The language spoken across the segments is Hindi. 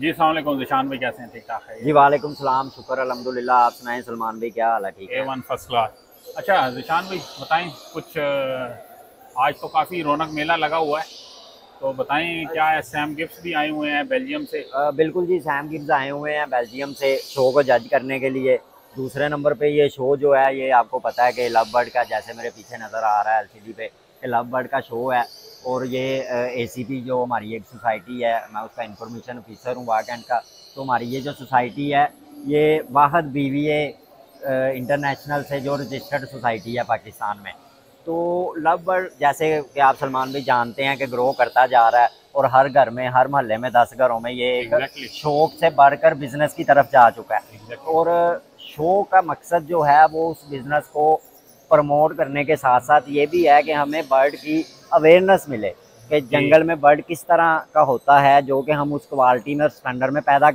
जी अस्सलाम वालेकुम ज़िशान भाई, कैसे हैं? ठीक ठाक है जी वालेकुम सलाम, शुक्र अल्हम्दुलिल्लाह। आप सुनाएं सलमान भाई, क्या हाल है? ठीक है। A1 first class. अच्छा ज़िशान भाई बताएं कुछ, आज तो काफ़ी रौनक मेला लगा हुआ है, तो बताएं क्या है? सैम गिफ्ट्स भी आए हुए हैं बेल्जियम से। बिल्कुल जी, सैम गिब्स आए हुए हैं बेल्जियम से शो को जज करने के लिए। दूसरे नंबर पे ये शो जो है, ये आपको पता है कि लव बर्ड का, जैसे मेरे पीछे नज़र आ रहा है एलसीडी पे, कि लव बर्ड का शो है। और ये एसीपी जो हमारी एक सोसाइटी है, मैं उसका इंफॉर्मेशन ऑफिसर हूँ वाक एंड का। तो हमारी ये जो सोसाइटी है, ये वाहद बीवीए इंटरनेशनल से जो रजिस्टर्ड सोसाइटी है पाकिस्तान में। तो लव बर्ड, जैसे कि आप सलमान भी जानते हैं, कि ग्रो करता जा रहा है और हर घर में, हर मोहल्ले में 10 घरों में ये एक शौक से बढ़कर बिजनेस की तरफ जा चुका है। और शो का मकसद जो है वो उस बिजनेस को प्रमोट करने के साथ साथ ये भी है कि हमें बर्ड की अवेयरनेस मिले कि जंगल में बर्ड किस तरह का होता है, जो कि हम उस क्वालिटी में, स्टैंडर्ड में पैदा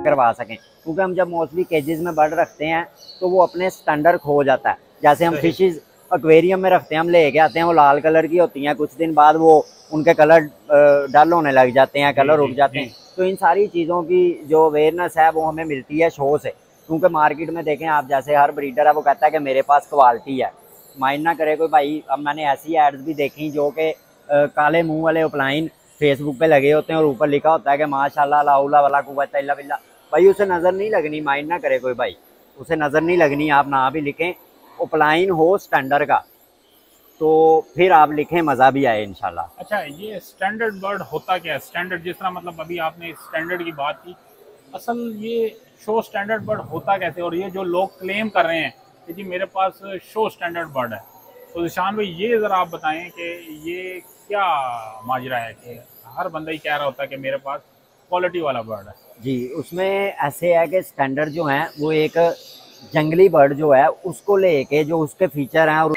करवा सकें। क्योंकि हम जब मोस्टली केजेस में बर्ड रखते हैं तो वो अपने स्टैंडर्ड खो जाता है। जैसे हम फिशेज एक्वेरियम में रखते हैं, हम लेके आते हैं, वो लाल कलर की होती हैं, कुछ दिन बाद वो उनके कलर डल होने लग जाते हैं, कलर उड़ जाते हैं। तो इन सारी चीज़ों की जो अवेयरनेस है वो हमें मिलती है शो से। क्योंकि मार्केट में देखें आप, जैसे हर ब्रीडर है वो कहता है कि मेरे पास क्वालिटी है, माइंड ना करे कोई भाई। अब मैंने ऐसी एड्स भी देखी जो कि काले मुंह वाले ऑफलाइन फेसबुक पे लगे होते हैं और ऊपर लिखा होता है कि माशाल्लाह ला हौला वला कुव्वत इल्ला बिल्लाह। भाई उसे नज़र नहीं लगनी, माइंड ना करे कोई भाई, उसे नज़र नहीं लगनी। आप ना भी लिखें, ऑफलाइन हो स्टैंडर्ड का, तो फिर आप लिखें, मज़ा भी आए इंशाल्लाह। अच्छा, ये स्टैंडर्ड बर्ड होता क्या है? स्टैंडर्ड जिस तरह, मतलब अभी आपने स्टैंडर्ड की बात की, असल ये शो स्टैंडर्ड बर्ड होता कैसे? और ये जो लोग क्लेम कर रहे हैं कि जी मेरे पास शो स्टैंडर्ड बर्ड है, तो निशान भाई ये ज़रा आप बताएं कि ये क्या माजरा है कि हर बंदा ही कह रहा होता है कि मेरे पास क्वालिटी वाला बर्ड है। जी, उसमें ऐसे है कि स्टैंडर्ड जो है वो एक जंगली बर्ड जो है उसको लेके जो उसके फीचर हैं और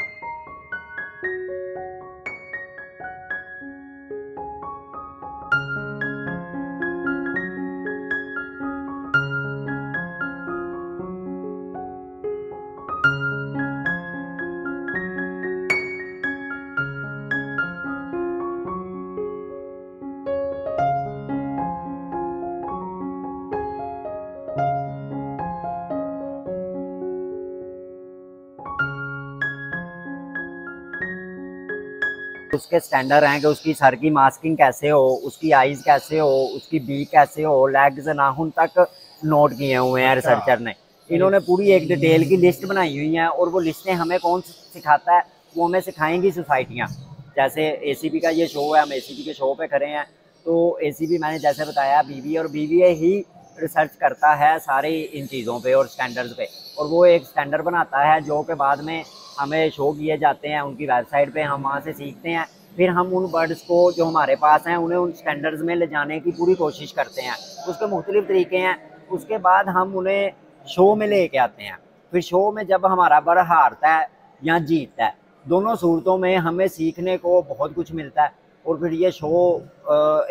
उसके स्टैंडर्ड हैं कि उसकी सर की मास्किंग कैसे हो, उसकी आईज कैसे हो, उसकी बीक कैसे हो, लेग्स नाखून तक नोट किए हुए हैं अच्छा, रिसर्चर ने। इन्होंने पूरी एक डिटेल की लिस्ट बनाई हुई है और वो लिस्टें हमें कौन सिखाता है, वो हमें सिखाएंगी सोसाइटियाँ। जैसे एसीबी का ये शो है, हम एसीबी के शो पे खड़े हैं, तो एसीबी मैंने जैसे बताया बीबी, और बीबीए ही रिसर्च करता है सारे इन चीज़ों पे और स्टैंडर्ड्स पे, और वो एक स्टैंडर्ड बनाता है जो कि बाद में हमें शो किए जाते हैं उनकी वेबसाइट पे। हम वहाँ से सीखते हैं, फिर हम उन बर्ड्स को जो हमारे पास हैं उन्हें उन स्टैंडर्ड्स में ले जाने की पूरी कोशिश करते हैं। उसके मुख्तलिफ तरीके हैं। उसके बाद हम उन्हें शो में लेके आते हैं। फिर शो में जब हमारा बर्ड हारता है या जीतता है, दोनों सूरतों में हमें सीखने को बहुत कुछ मिलता है। और फिर ये शो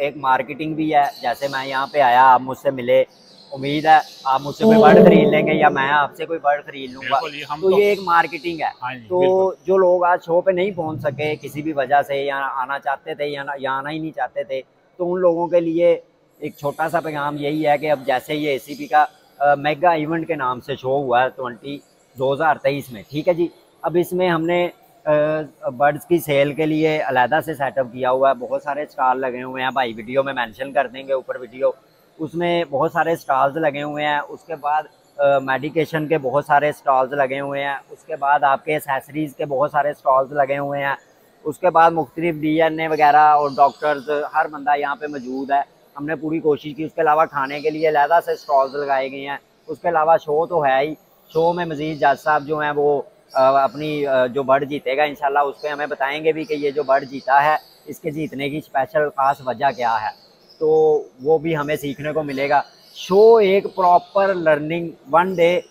एक मार्केटिंग भी है। जैसे मैं यहाँ पे आया, आप मुझसे मिले, उम्मीद है आप मुझसे कोई बर्ड खरीद लेंगे या मैं आपसे कोई बर्ड खरीद लूँगा। बिल्कुल, ये हम तो ये एक मार्केटिंग है। हाँ जी, तो बिल्कुल। जो लोग आज शो पे नहीं पहुंच सके किसी भी वजह से, या आना चाहते थे या आना ही नहीं चाहते थे, तो उन लोगों के लिए एक छोटा सा पैगाम यही है कि अब जैसे ये एसीपी का मेगा इवेंट के नाम से शो हुआ है 2023 में, ठीक है जी। अब इसमें हमने बर्ड्स की सेल के लिए अलहदा से सेटअप किया हुआ है। बहुत सारे स्टॉल लगे हुए हैं, भाई वीडियो में मेंशन कर देंगे ऊपर वीडियो, उसमें बहुत सारे स्टॉल्स लगे हुए हैं। उसके बाद मेडिकेशन के बहुत सारे स्टॉल्स लगे हुए हैं। उसके बाद आपके एसेसरीज़ के बहुत सारे स्टॉल्स लगे हुए हैं। उसके बाद मुख्तलिफ DNA वगैरह और डॉक्टर्स, हर बंदा यहाँ पे मौजूद है। हमने पूरी कोशिश की। उसके अलावा खाने के लिए अलहदा से स्टॉल्स लगाए गए हैं। उसके अलावा शो तो है ही, शो में मज़ीद जज साहब जो हैं वो अपनी जो बर्ड जीतेगा इंशाल्लाह उस पर हमें बताएंगे भी कि ये जो बर्ड जीता है इसके जीतने की स्पेशल ख़ास वजह क्या है, तो वो भी हमें सीखने को मिलेगा। शो एक proper learning, one day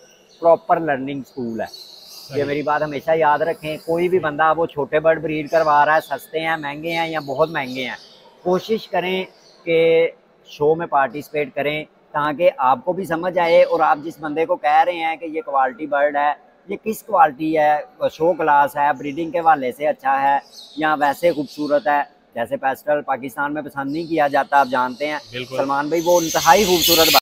proper learning school है। ये मेरी बात हमेशा याद रखें। कोई भी बंदा वो छोटे बर्ड ब्रीड करवा रहा है, सस्ते हैं, महंगे हैं या बहुत महंगे हैं, कोशिश करें कि शो में पार्टिसिपेट करें ताकि आपको भी समझ आए और आप जिस बंदे को कह रहे हैं कि ये क्वालिटी बर्ड है, ये किस क्वालिटी है, शो क्लास है, ब्रीडिंग के हवाले से अच्छा है या वैसे खूबसूरत है। जैसे पेस्टल पाकिस्तान में पसंद नहीं किया जाता, आप जानते हैं सलमान भाई, वो इंतहाई खूबसूरत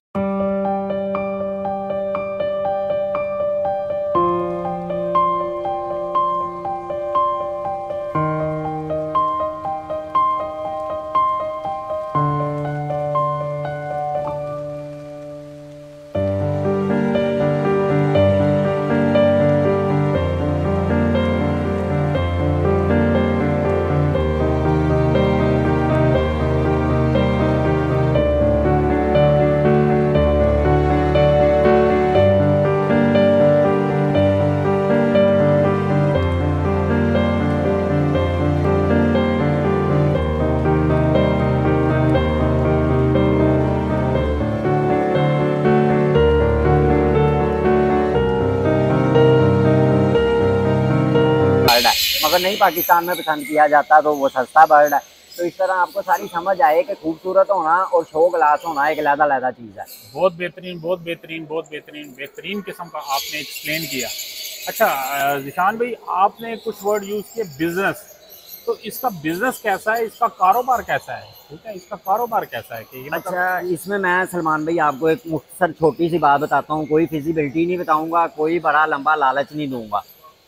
बर्ड है, मगर नहीं पाकिस्तान में पसंद किया जाता तो वो सस्ता बर्ड है। तो इस तरह आपको सारी समझ आए कि खूबसूरत होना और शो ग्लास होना एक अलग-अलग चीज़ है। बहुत बेहतरीन, बहुत बेहतरीन, बहुत बेहतरीन, बेहतरीन किस्म का आपने एक्सप्लेन किया। अच्छा ज़ीशान भाई, आपने कुछ वर्ड यूज़ किए बिजनेस, तो इसका बिजनेस कैसा है, इसका कारोबार कैसा है? ठीक है, इसका कारोबार कैसा है कि अच्छा, इसमें मैं सलमान भाई आपको एक मुख्तसर छोटी सी बात बताता हूँ, कोई फिजिबिलिटी नहीं बताऊँगा, कोई बड़ा लंबा लालच नहीं दूंगा।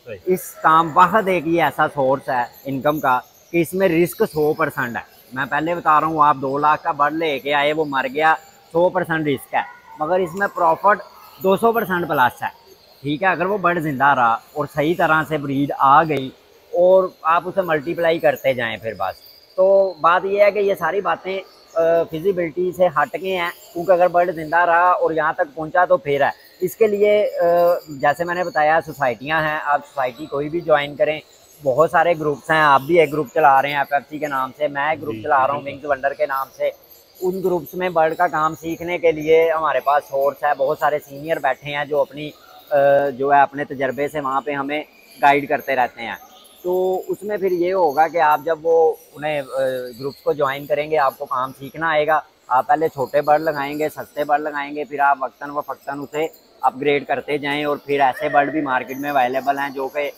इस काम वाहद एक ही ऐसा सोर्स है इनकम का कि इसमें रिस्क 100% है। मैं पहले बता रहा हूँ, आप 2 लाख का बर्ड लेके आए, वो मर गया, 100% रिस्क है, मगर इसमें प्रॉफिट 200% प्लस है। ठीक है, अगर वो बर्ड जिंदा रहा और सही तरह से ब्रीड आ गई और आप उसे मल्टीप्लाई करते जाएं फिर बस। तो बात यह है कि ये सारी बातें फिजिबिलिटी से हट के हैं, क्योंकि अगर बर्ड जिंदा रहा और यहाँ तक पहुँचा तो फिर है। इसके लिए जैसे मैंने बताया सोसाइटियाँ हैं, आप सोसाइटी कोई भी ज्वाइन करें, बहुत सारे ग्रुप्स हैं, आप भी एक ग्रुप चला रहे हैं FFC के नाम से, मैं एक ग्रुप चला रहा हूँ विंग्स वंडर के नाम से। उन ग्रुप्स में बर्ड का काम सीखने के लिए हमारे पास सोर्स है, बहुत सारे सीनियर बैठे हैं जो अपनी जो है अपने तजर्बे से वहाँ पे हमें गाइड करते रहते हैं। तो उसमें फिर ये होगा कि आप जब वो उन्हें ग्रुप्स को ज्वाइन करेंगे, आपको काम सीखना आएगा। आप पहले छोटे बर्ड लगाएंगे, सस्ते बर्ड लगाएंगे, फिर आप वक्तन व फ़क्तन उसे अपग्रेड करते जाएं और फिर ऐसे बर्ड भी मार्केट में अवेलेबल हैं जो कि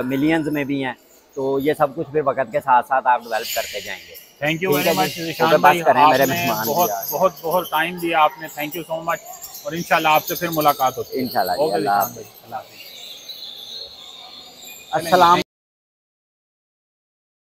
मिलियंस में भी हैं। तो ये सब कुछ फिर वक्त के साथ साथ आप डेवलप करते जाएंगे। Thank you very much Zeeshan भाई, आपने बहुत बहुत बहुत टाइम दिया आपने, थैंक यू सो मच। और इंशाल्लाह आपसे फिर मुलाकात होती है इंशाल्लाह। ओके ज़ीशान भाई, अल्लाह हाफ़िज़। अस्सलाम।